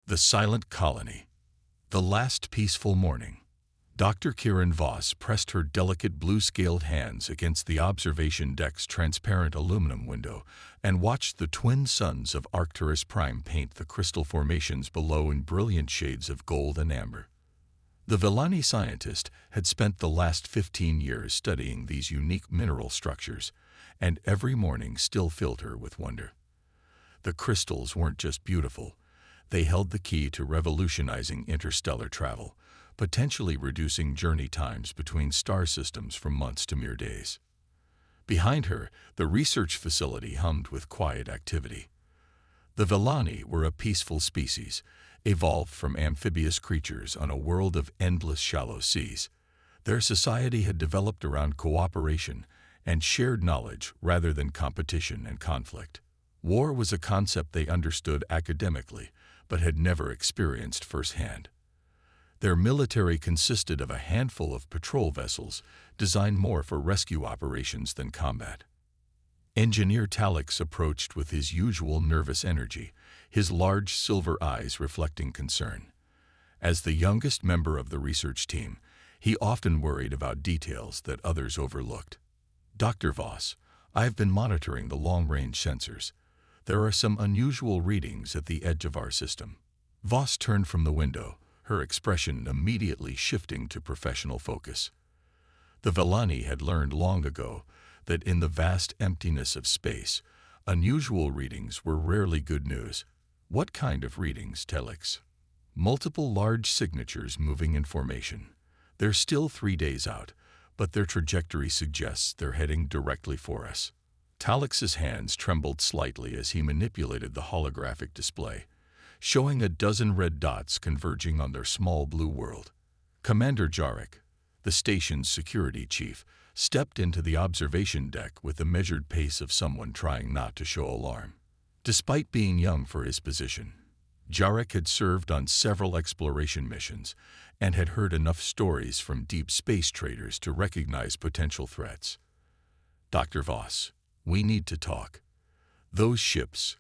The Silent Colony. The last peaceful morning. Dr. Kieran Voss pressed her delicate blue-scaled hands against the observation deck's transparent aluminum window and watched the twin suns of Arcturus Prime paint the crystal formations below in brilliant shades of gold and amber. The Villani scientist had spent the last 15 years studying these unique mineral structures, and every morning still filled her with wonder. The crystals weren't just beautiful. They held the key to revolutionizing interstellar travel, potentially reducing journey times between star systems from months to mere days. Behind her, the research facility hummed with quiet activity. The Villani were a peaceful species, evolved from amphibious creatures on a world of endless shallow seas. Their society had developed around cooperation and shared knowledge rather than competition and conflict. War was a concept they understood academically, but had never experienced firsthand. Their military consisted of a handful of patrol vessels designed more for rescue operations than combat. Engineer Talix approached with his usual nervous energy, his large silver eyes reflecting concern. As the youngest member of the research team, he often worried about details that others overlooked. "Dr. Voss, I've been monitoring the long-range sensors. There are some unusual readings at the edge of our system." Voss turned from the window, her expression immediately shifting to professional focus. The Villani had learned long ago that in the vast emptiness of space, unusual readings were rarely good news. "What kind of readings, Talix?" "Multiple large signatures moving in formation. They're still 3 days out, but their trajectory suggests they're heading directly for us." Talix's hands trembled slightly as he manipulated the holographic display, showing a dozen red dots converging on their small blue world. Commander Jarek, the station's security chief, stepped into the observation deck with the measured pace of someone trying not to show alarm. Despite being young for his position, Jarek had served on several exploration missions and had heard enough stories from deep space traders to recognize potential threats. "Dr. Voss, we need to talk. Those ships,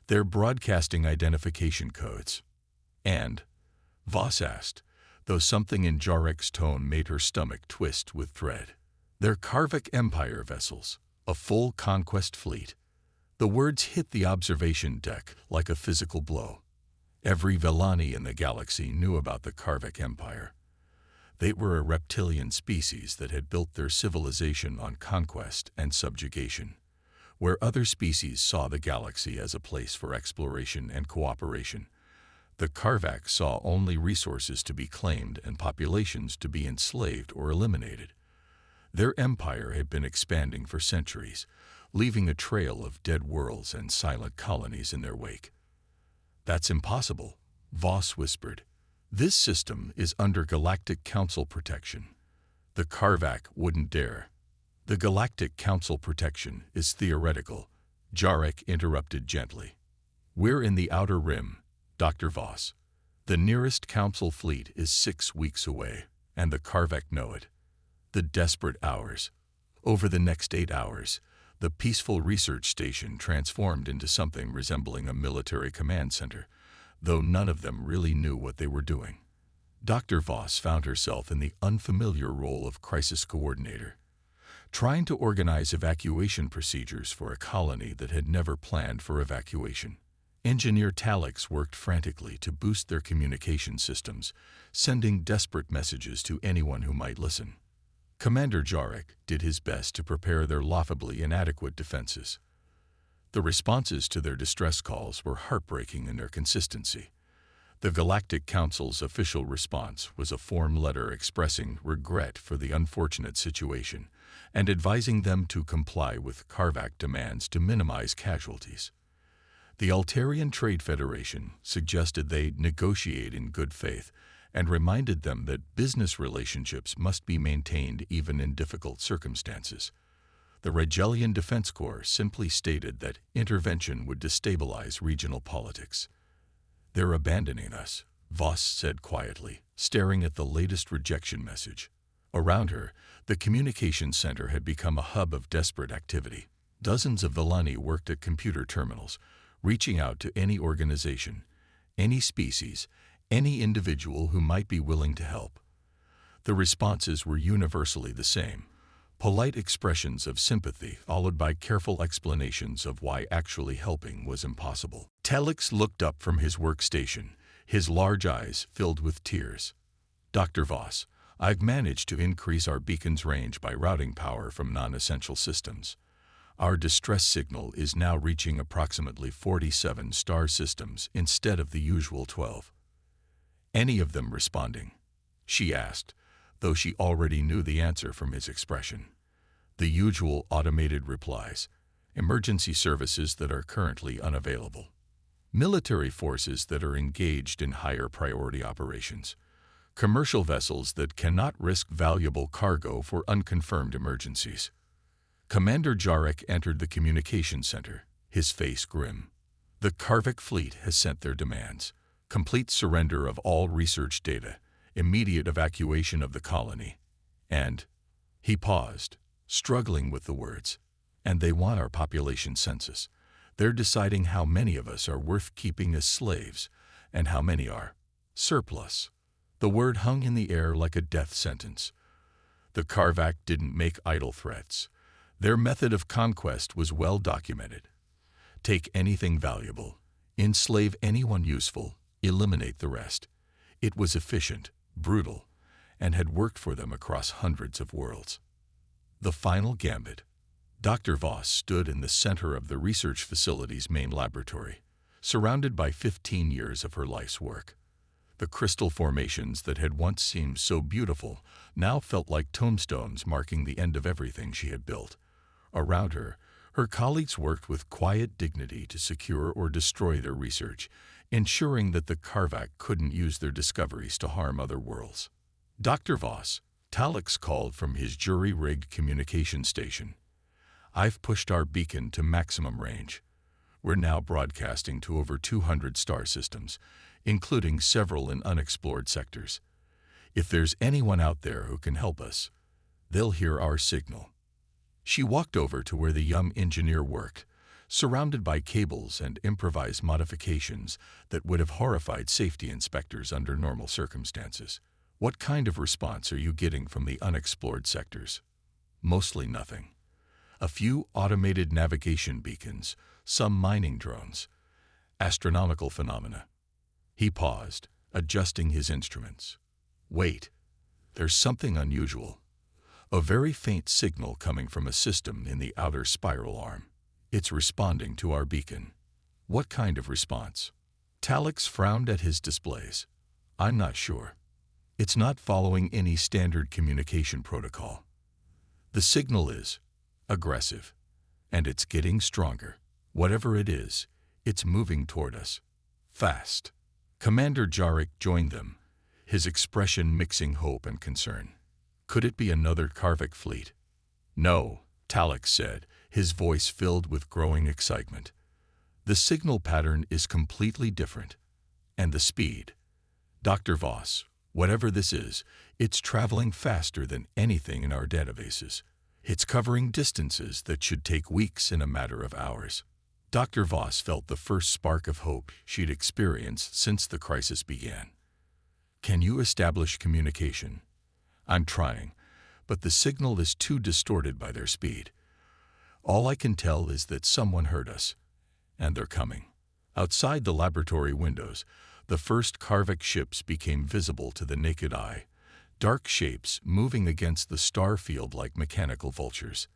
they're broadcasting identification codes." "And?" Voss asked, though something in Jarek's tone made her stomach twist with dread. "They're Karvik Empire vessels, a full conquest fleet." The words hit the observation deck like a physical blow. Every Villani in the galaxy knew about the Karvik Empire. They were a reptilian species that had built their civilization on conquest and subjugation. Where other species saw the galaxy as a place for exploration and cooperation, the Karvak saw only resources to be claimed and populations to be enslaved or eliminated. Their empire had been expanding for centuries, leaving a trail of dead worlds and silent colonies in their wake. "That's impossible," Voss whispered. "This system is under Galactic Council protection. The Karvak wouldn't dare." "The Galactic Council protection is theoretical," Jarek interrupted gently. "We're in the Outer Rim, Dr. Voss. The nearest Council fleet is 6 weeks away, and the Karvak know it." The desperate hours. Over the next 8 hours, the peaceful research station transformed into something resembling a military command center, though none of them really knew what they were doing. Dr. Voss found herself in the unfamiliar role of crisis coordinator, trying to organize evacuation procedures for a colony that had never planned for evacuation. Engineer Talix worked frantically to boost their communication systems, sending desperate messages to anyone who might listen. Commander Jarek did his best to prepare their laughably inadequate defenses. The responses to their distress calls were heartbreaking in their consistency. The Galactic Council's official response was a form letter expressing regret for the unfortunate situation and advising them to comply with Karvak demands to minimize casualties. The Altarian Trade Federation suggested they negotiate in good faith and reminded them that business relationships must be maintained even in difficult circumstances. The Regelian Defense Corps simply stated that intervention would destabilize regional politics. "They're abandoning us," Voss said quietly, staring at the latest rejection message. Around her, the communications center had become a hub of desperate activity. Dozens of Villani worked at computer terminals, reaching out to any organization, any species, any individual who might be willing to help. The responses were universally the same: polite expressions of sympathy followed by careful explanations of why actually helping was impossible. Telix looked up from his workstation, his large eyes filled with tears. "Dr. Voss, I've managed to increase our beacon's range by routing power from non-essential systems. Our distress signal is now reaching approximately 47 star systems instead of the usual 12. Any of them responding?" she asked, though she already knew the answer from his expression. The usual automated replies: emergency services that are currently unavailable. Military forces that are engaged in higher priority operations. Commercial vessels that cannot risk valuable cargo for unconfirmed emergencies. Commander Jarek entered the communication center, his face grim. "The Karvik fleet has sent their demands: complete surrender of all research data, immediate evacuation of the colony, and..." He paused, struggling with the words. "And they want our population census. They're deciding how many of us are worth keeping as slaves, and how many are surplus." The word hung in the air like a death sentence. The Karvak didn't make idle threats. Their method of conquest was well documented. Take anything valuable, enslave anyone useful, eliminate the rest. It was efficient, brutal, and had worked for them across hundreds of worlds. The final gambit. Dr. Voss stood in the center of the research facility's main laboratory, surrounded by 15 years of her life's work. The crystal formations that had once seemed so beautiful now felt like tombstones marking the end of everything she had built. Around her, her colleagues worked with quiet dignity to secure or destroy their research, ensuring that the Karvak couldn't use their discoveries to harm other worlds. "Dr. Voss," Talix called from his jury-rigged communication station. "I've pushed our beacon to maximum range. We're now broadcasting to over 200 star systems, including several in unexplored sectors. If there's anyone out there who can help us, they'll hear our signal." She walked over to where the young engineer worked, surrounded by cables and improvised modifications that would have horrified safety inspectors under normal circumstances. "What kind of response are you getting from the unexplored sectors?" "Mostly nothing. A few automated navigation beacons, some mining drones. Astronomical phenomena." He paused, adjusting his instruments. "Wait, there's something unusual. A very faint signal coming from a system in the outer spiral arm. It's responding to our beacon." "What kind of response?" Talix frowned at his displays. "I'm not sure. It's not following any standard communication protocol. The signal is aggressive, and it's getting stronger. Whatever it is, it's moving toward us. Fast." Commander Jarek joined them, his expression mixing hope and concern. "Could it be another Karvik fleet?" "No," Talix said, his voice filled with growing excitement. "The signal pattern is completely different. And the speed. Dr. Voss, whatever this is, it's traveling faster than anything in our databases. It's covering distances that should take weeks in a matter of hours." Dr. Voss felt the first spark of hope she'd experienced since the crisis began. "Can you establish communication?" "I'm trying, but the signal is too distorted by their speed. All I can tell is that someone heard us, and they're coming." Outside the laboratory windows, the first Karvik ships became visible to the naked eye, dark shapes moving against the star field like mechanical vultures.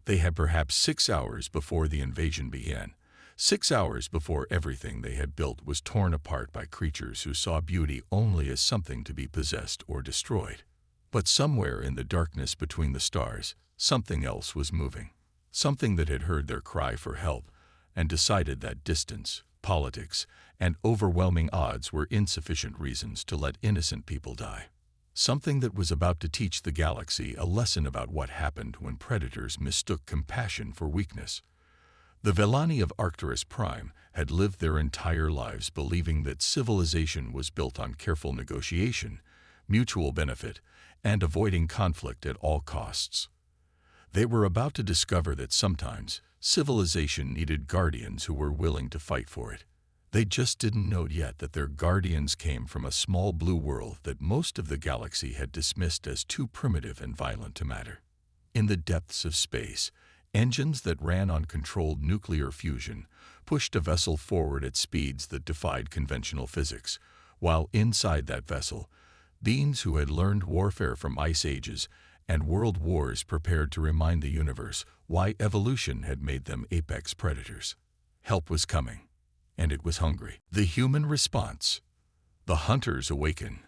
They had perhaps 6 hours before the invasion began, 6 hours before everything they had built was torn apart by creatures who saw beauty only as something to be possessed or destroyed. But somewhere in the darkness between the stars, something else was moving. Something that had heard their cry for help and decided that distance, politics, and overwhelming odds were insufficient reasons to let innocent people die. Something that was about to teach the galaxy a lesson about what happened when predators mistook compassion for weakness. The Vellani of Arcturus Prime had lived their entire lives believing that civilization was built on careful negotiation, mutual benefit, and avoiding conflict at all costs. They were about to discover that sometimes civilization needed guardians who were willing to fight for it. They just didn't know yet that their guardians came from a small blue world that most of the galaxy had dismissed as too primitive and violent to matter. In the depths of space, engines that ran on controlled nuclear fusion pushed a vessel forward at speeds that defied conventional physics, while inside that vessel, beings who had learned warfare from ice ages and world wars prepared to remind the universe why evolution had made them apex predators. Help was coming, and it was hungry. The human response. The hunters awaken.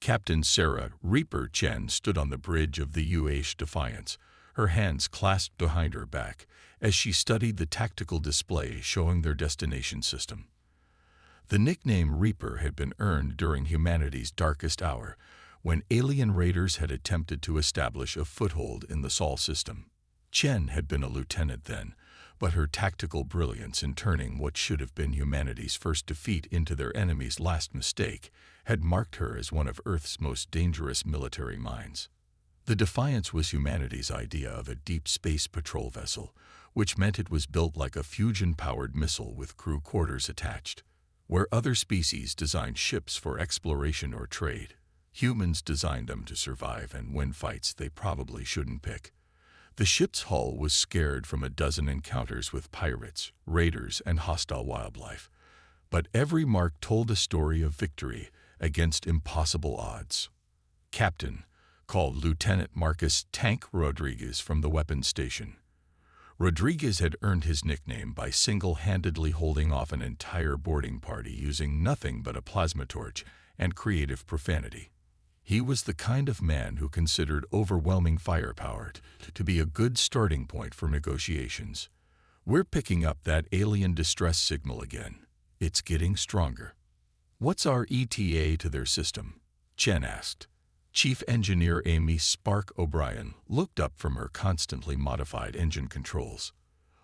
Captain Sarah Reaper Chen stood on the bridge of the UH Defiance, her hands clasped behind her back, as she studied the tactical display showing their destination system. The nickname Reaper had been earned during humanity's darkest hour, when alien raiders had attempted to establish a foothold in the Sol system. Chen had been a lieutenant then, but her tactical brilliance in turning what should have been humanity's first defeat into their enemy's last mistake had marked her as one of Earth's most dangerous military minds. The Defiance was humanity's idea of a deep space patrol vessel, which meant it was built like a fusion-powered missile with crew quarters attached. Where other species designed ships for exploration or trade, humans designed them to survive and win fights they probably shouldn't pick. The ship's hull was scared from a dozen encounters with pirates, raiders, and hostile wildlife, but every mark told a story of victory against impossible odds. Captain, called Lieutenant Marcus Tank Rodriguez from the weapons station. Rodriguez had earned his nickname by single-handedly holding off an entire boarding party using nothing but a plasma torch and creative profanity. He was the kind of man who considered overwhelming firepower to be a good starting point for negotiations. We're picking up that alien distress signal again. It's getting stronger. What's our ETA to their system? Chen asked. Chief Engineer Amy Spark O'Brien looked up from her constantly modified engine controls.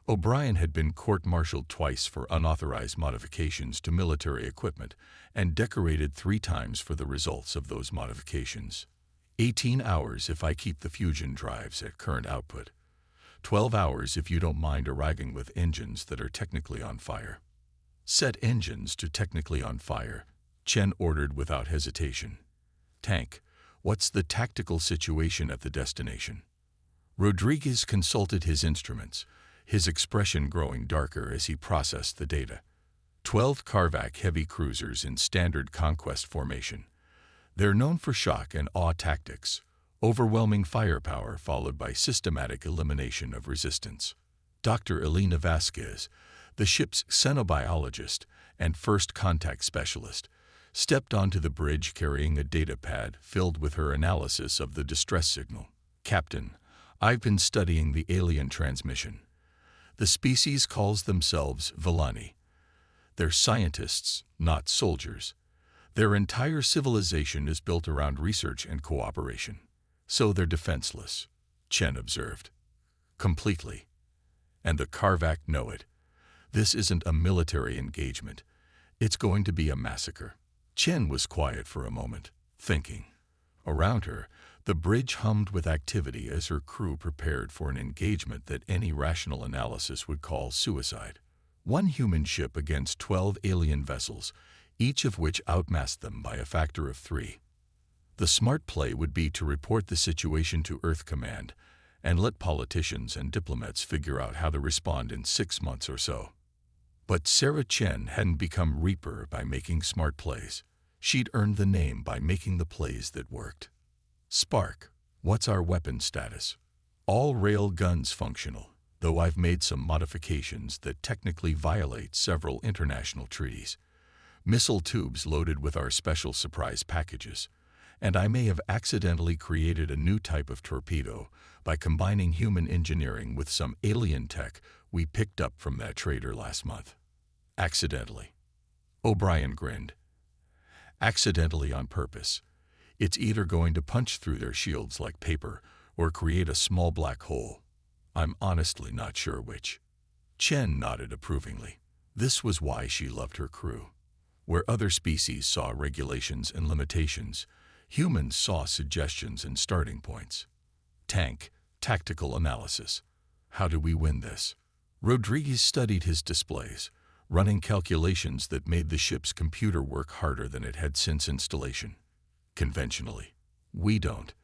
O'Brien had been court-martialed twice for unauthorized modifications to military equipment and decorated 3 times for the results of those modifications. 18 hours if I keep the fusion drives at current output. 12 hours if you don't mind arriving with engines that are technically on fire. Set engines to technically on fire, Chen ordered without hesitation. Tank, what's the tactical situation at the destination? Rodriguez consulted his instruments, his expression growing darker as he processed the data. 12 Carvac heavy cruisers in standard conquest formation. They're known for shock and awe tactics, overwhelming firepower followed by systematic elimination of resistance. Dr. Elena Vasquez, the ship's xenobiologist and first contact specialist, stepped onto the bridge carrying a data pad filled with her analysis of the distress signal. Captain, I've been studying the alien transmission. The species calls themselves Villani. They're scientists, not soldiers. Their entire civilization is built around research and cooperation. So they're defenseless, Chen observed. Completely. And the Carvac know it. This isn't a military engagement. It's going to be a massacre. Chen was quiet for a moment, thinking. Around her, the bridge hummed with activity as her crew prepared for an engagement that any rational analysis would call suicide. 1 human ship against 12 alien vessels, each of which outmassed them by a factor of 3. The smart play would be to report the situation to Earth Command and let politicians and diplomats figure out how to respond in 6 months or so. But Sarah Chen hadn't become Reaper by making smart plays. She'd earned the name by making the plays that worked. Spark, what's our weapon status? All rail guns functional, though I've made some modifications that technically violate several international treaties. Missile tubes loaded with our special surprise packages, and I may have accidentally created a new type of torpedo by combining human engineering with some alien tech we picked up from that trader last month. Accidentally. O'Brien grinned. Accidentally on purpose. It's either going to punch through their shields like paper or create a small black hole. I'm honestly not sure which. Chen nodded approvingly. This was why she loved her crew. Where other species saw regulations and limitations, humans saw suggestions and starting points. Tank, tactical analysis. How do we win this? Rodriguez studied his displays, running calculations that made the ship's computer work harder than it had since installation. Conventionally, we don't.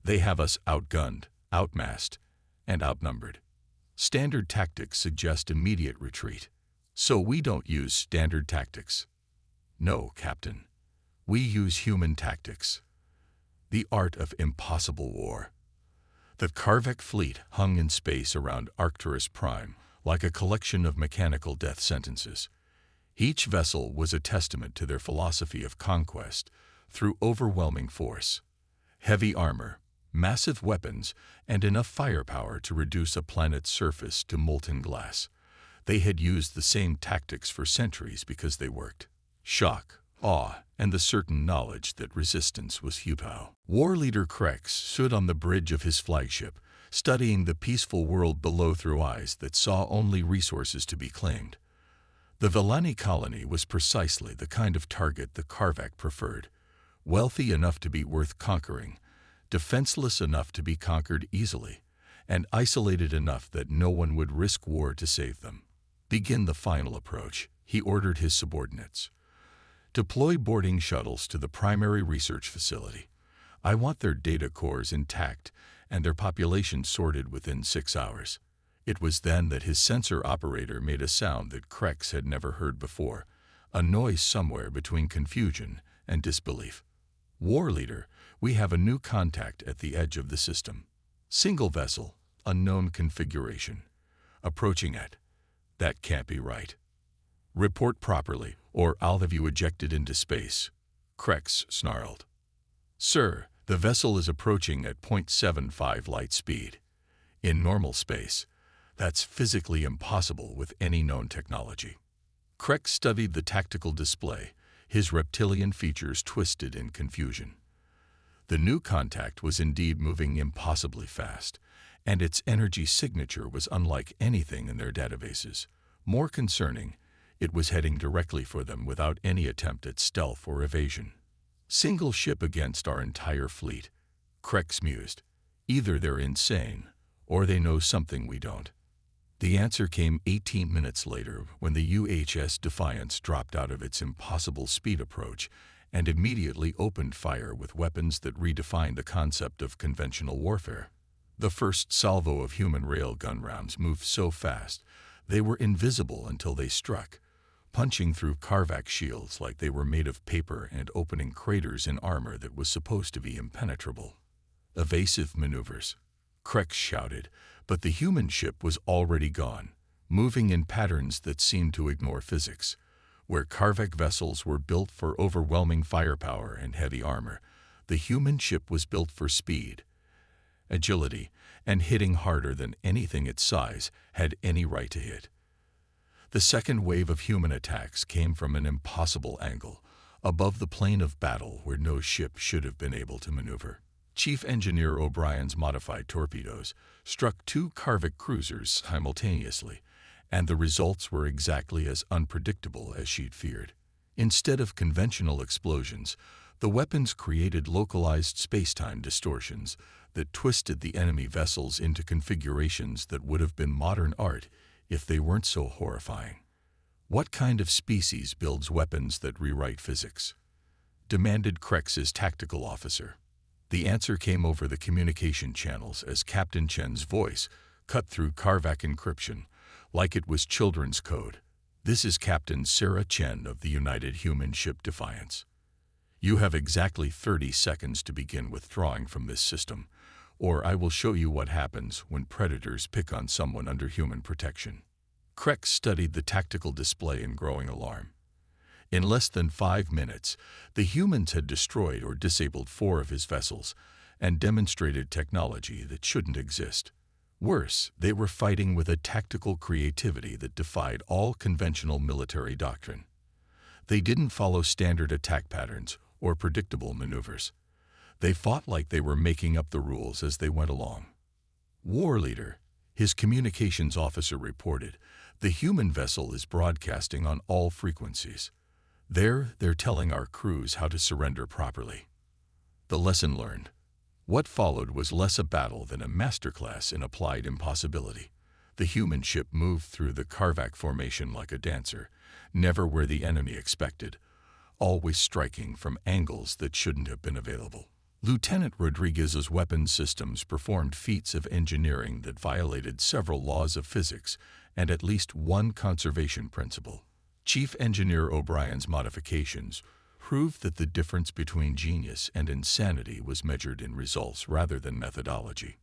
They have us outgunned, outmassed, and outnumbered. Standard tactics suggest immediate retreat. So we don't use standard tactics. No, Captain. We use human tactics. The art of impossible war. The Karvek fleet hung in space around Arcturus Prime like a collection of mechanical death sentences. Each vessel was a testament to their philosophy of conquest through overwhelming force. Heavy armor, massive weapons, and enough firepower to reduce a planet's surface to molten glass. They had used the same tactics for centuries because they worked. Shock, awe, and the certain knowledge that resistance was futile. War leader Krex stood on the bridge of his flagship, studying the peaceful world below through eyes that saw only resources to be claimed. The Villani colony was precisely the kind of target the Karvak preferred. Wealthy enough to be worth conquering, defenseless enough to be conquered easily, and isolated enough that no one would risk war to save them. Begin the final approach, he ordered his subordinates. Deploy boarding shuttles to the primary research facility. I want their data cores intact and their population sorted within 6 hours. It was then that his sensor operator made a sound that Krex had never heard before, a noise somewhere between confusion and disbelief. War leader, we have a new contact at the edge of the system. Single vessel, unknown configuration. Approaching it. That can't be right. Report properly, or I'll have you ejected into space, Krex snarled. Sir, the vessel is approaching at 0.75 light speed. In normal space, that's physically impossible with any known technology. Krex studied the tactical display, his reptilian features twisted in confusion. The new contact was indeed moving impossibly fast, and its energy signature was unlike anything in their databases. More concerning, it was heading directly for them without any attempt at stealth or evasion. Single ship against our entire fleet, Krex mused. Either they're insane, or they know something we don't. The answer came 18 minutes later when the UHS Defiance dropped out of its impossible speed approach and immediately opened fire with weapons that redefined the concept of conventional warfare. The first salvo of human railgun rounds moved so fast they were invisible until they struck, punching through Karvak shields like they were made of paper and opening craters in armor that was supposed to be impenetrable. Evasive maneuvers, Krex shouted, but the human ship was already gone, moving in patterns that seemed to ignore physics. Where Karvak vessels were built for overwhelming firepower and heavy armor, the human ship was built for speed, agility, and hitting harder than anything its size had any right to hit. The second wave of human attacks came from an impossible angle, above the plane of battle where no ship should have been able to maneuver. Chief Engineer O'Brien's modified torpedoes struck 2 Karvak cruisers simultaneously, and the results were exactly as unpredictable as she'd feared. Instead of conventional explosions, the weapons created localized space-time distortions that twisted the enemy vessels into configurations that would have been modern art if they weren't so horrifying. What kind of species builds weapons that rewrite physics? Demanded Krex's tactical officer. The answer came over the communication channels as Captain Chen's voice cut through Karvak encryption, like it was children's code. This is Captain Sarah Chen of the United Human Ship Defiance. You have exactly 30 seconds to begin withdrawing from this system, or I will show you what happens when predators pick on someone under human protection. Krex studied the tactical display in growing alarm. In less than 5 minutes, the humans had destroyed or disabled 4 of his vessels and demonstrated technology that shouldn't exist. Worse, they were fighting with a tactical creativity that defied all conventional military doctrine. They didn't follow standard attack patterns or predictable maneuvers. They fought like they were making up the rules as they went along. War leader, his communications officer reported, the human vessel is broadcasting on all frequencies. They're telling our crews how to surrender properly. The lesson learned. What followed was less a battle than a masterclass in applied impossibility. The human ship moved through the Karvak formation like a dancer, never where the enemy expected, always striking from angles that shouldn't have been available. Lieutenant Rodriguez's weapons systems performed feats of engineering that violated several laws of physics and at least one conservation principle. Chief Engineer O'Brien's modifications proved that the difference between genius and insanity was measured in results rather than methodology.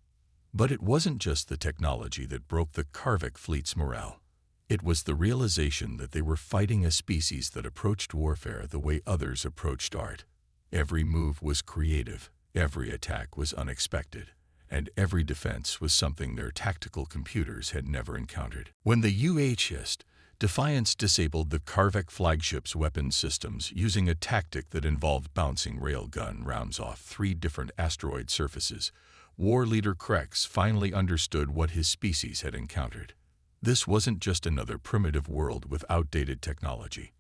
But it wasn't just the technology that broke the Karvak fleet's morale. It was the realization that they were fighting a species that approached warfare the way others approached art. Every move was creative, every attack was unexpected, and every defense was something their tactical computers had never encountered. When the UHS Defiance disabled the Karvak flagship's weapons systems using a tactic that involved bouncing railgun rounds off 3 different asteroid surfaces, War Leader Krex finally understood what his species had encountered. This wasn't just another primitive world with outdated technology.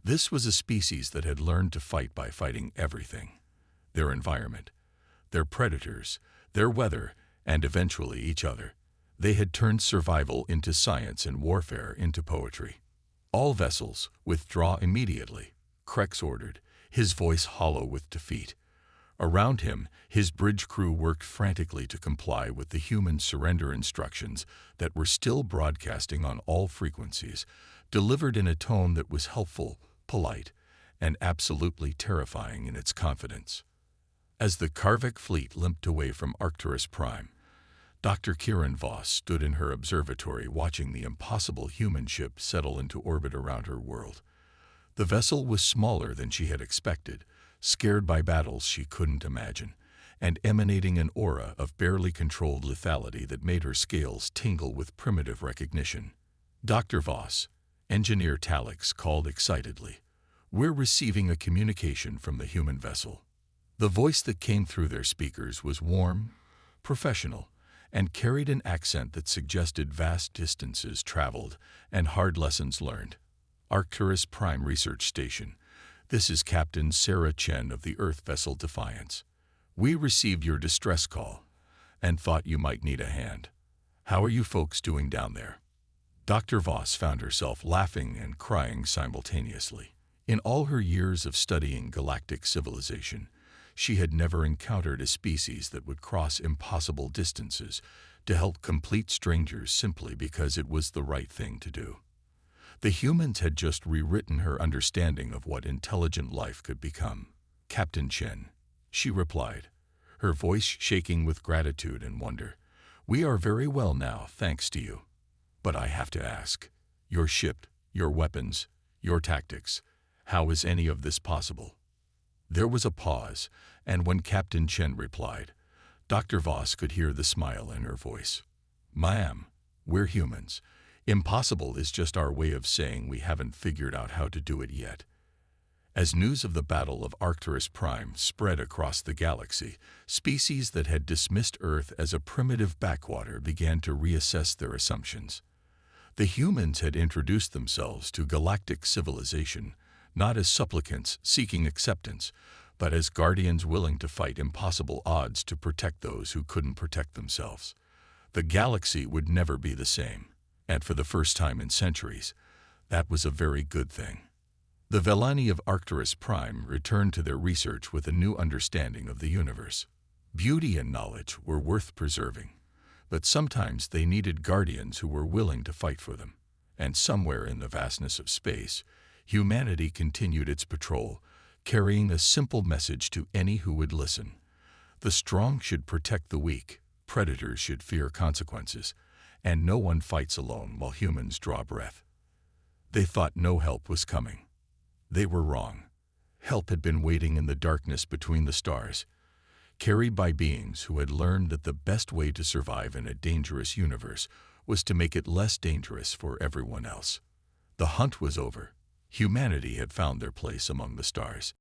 This was a species that had learned to fight by fighting everything: their environment, their predators, their weather, and eventually each other. They had turned survival into science and warfare into poetry. "All vessels, withdraw immediately," Krex ordered, his voice hollow with defeat. Around him, his bridge crew worked frantically to comply with the human surrender instructions that were still broadcasting on all frequencies, delivered in a tone that was helpful, polite, and absolutely terrifying in its confidence. As the Karvak fleet limped away from Arcturus Prime, Dr. Kieran Voss stood in her observatory watching the impossible human ship settle into orbit around her world. The vessel was smaller than she had expected, scared by battles she couldn't imagine, and emanating an aura of barely controlled lethality that made her scales tingle with primitive recognition. "Dr. Voss," Engineer Talix called excitedly, "we're receiving a communication from the human vessel." The voice that came through their speakers was warm, professional, and carried an accent that suggested vast distances traveled and hard lessons learned. "Arcturus Prime Research Station. This is Captain Sarah Chen of the Earth vessel Defiance. We received your distress call and thought you might need a hand. How are you folks doing down there?" Dr. Voss found herself laughing and crying simultaneously. In all her years of studying galactic civilization, she had never encountered a species that would cross impossible distances to help complete strangers simply because it was the right thing to do. The humans had just rewritten her understanding of what intelligent life could become. "Captain Chen," she replied, her voice shaking with gratitude and wonder, "we are very well now, thanks to you. But I have to ask, your ship, your weapons, your tactics, how is any of this possible?" There was a pause, and when Captain Chen replied, Dr. Voss could hear the smile in her voice. "Ma'am, we're humans. Impossible is just our way of saying we haven't figured out how to do it yet." As news of the Battle of Arcturus Prime spread across the galaxy, species that had dismissed Earth as a primitive backwater began to reassess their assumptions. The humans had introduced themselves to galactic civilization not as supplicants seeking acceptance, but as guardians willing to fight impossible odds to protect those who couldn't protect themselves. The galaxy would never be the same, and for the first time in centuries, that was a very good thing. The Velani of Arcturus Prime returned to their research with a new understanding of the universe. Beauty and knowledge were worth preserving, but sometimes they needed guardians who were willing to fight for them. And somewhere in the vastness of space, humanity continued its patrol, carrying a simple message to any who would listen. The strong should protect the weak, predators should fear consequences, and no one fights alone while humans draw breath. They thought no help was coming. They were wrong. Help had been waiting in the darkness between the stars, carried by beings who had learned that the best way to survive in a dangerous universe was to make it less dangerous for everyone else. The hunt was over. Humanity had found their place among the stars.